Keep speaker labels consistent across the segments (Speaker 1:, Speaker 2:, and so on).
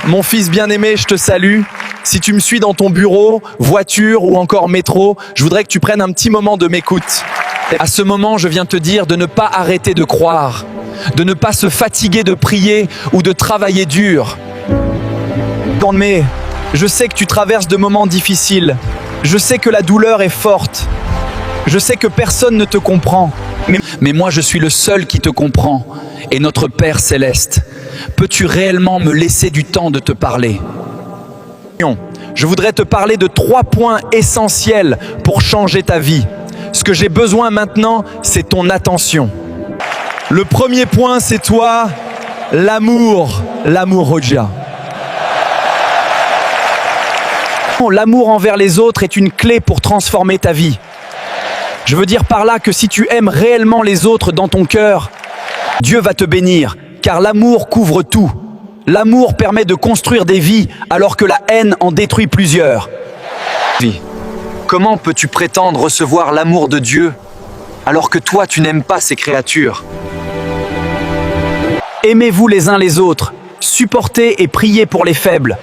Speaker 1: Mon fils bien-aimé, je te salue. Si tu me suis dans ton bureau, voiture ou encore métro, je voudrais que tu prennes un petit moment de m'écoute. À ce moment, je viens te dire de ne pas arrêter de croire, de ne pas se fatiguer de prier ou de travailler dur. Mais je sais que tu traverses de moments difficiles. Je sais que la douleur est forte. Je sais que personne ne te comprend. Mais moi, je suis le seul qui te comprend. Et notre Père Céleste, peux-tu réellement me laisser du temps de te parler? Je voudrais te parler de 3 points essentiels pour changer ta vie. Ce que j'ai besoin maintenant, c'est ton attention. Le premier point, c'est toi, l'amour. L'amour, Roja. L'amour envers les autres est une clé pour transformer ta vie. Je veux dire par là que si tu aimes réellement les autres dans ton cœur, Dieu va te bénir, car l'amour couvre tout. L'amour permet de construire des vies, alors que la haine en détruit plusieurs. Comment peux-tu prétendre recevoir l'amour de Dieu, alors que toi tu n'aimes pas ces créatures? Aimez-vous les uns les autres, supportez et priez pour les faibles.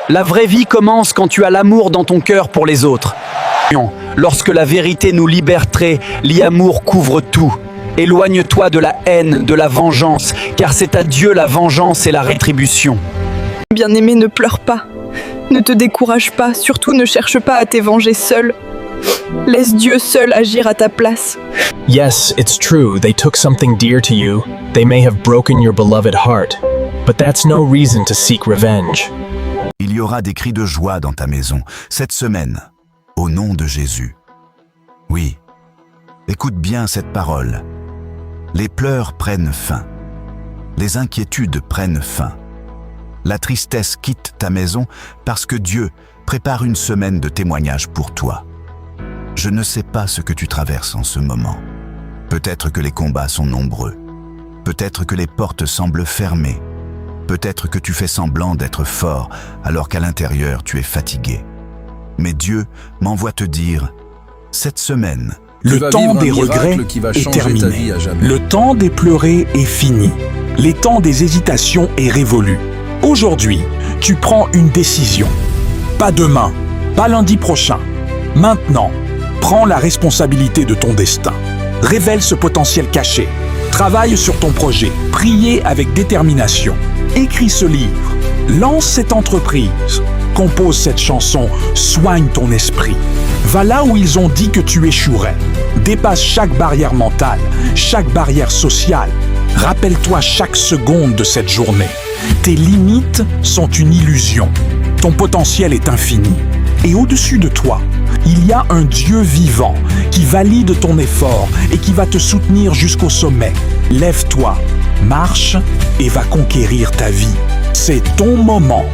Speaker 1: La vraie vie commence quand tu as l'amour dans ton cœur pour les autres. Lorsque la vérité nous libérerait, l'amour couvre tout. Éloigne-toi de la haine, de la vengeance, car c'est à Dieu la vengeance et la rétribution.
Speaker 2: Bien-aimé, ne pleure pas. Ne te décourage pas, surtout ne cherche pas à te venger seul. Laisse Dieu seul agir à ta place.
Speaker 3: Yes, it's true, they took something dear to you. They may have broken your beloved heart. But that's no reason to seek revenge.
Speaker 4: Il y aura des cris de joie dans ta maison, cette semaine, au nom de Jésus. Oui, écoute bien cette parole. Les pleurs prennent fin. Les inquiétudes prennent fin. La tristesse quitte ta maison parce que Dieu prépare une semaine de témoignages pour toi. Je ne sais pas ce que tu traverses en ce moment. Peut-être que les combats sont nombreux. Peut-être que les portes semblent fermées. Peut-être que tu fais semblant d'être fort alors qu'à l'intérieur tu es fatigué. Mais Dieu m'envoie te dire, cette semaine,
Speaker 5: le temps des regrets est terminé. Le temps des pleurer est fini. Les temps des hésitations est révolu. Aujourd'hui, tu prends une décision. Pas demain, pas lundi prochain. Maintenant, prends la responsabilité de ton destin. Révèle ce potentiel caché. Travaille sur ton projet. Priez avec détermination. Écris ce livre. Lance cette entreprise. Compose cette chanson. Soigne ton esprit. Va là où ils ont dit que tu échouerais. Dépasse chaque barrière mentale, chaque barrière sociale. Rappelle-toi chaque seconde de cette journée. Tes limites sont une illusion. Ton potentiel est infini. Et au-dessus de toi, il y a un Dieu vivant qui valide ton effort et qui va te soutenir jusqu'au sommet. Lève-toi, marche et va conquérir ta vie. C'est ton moment.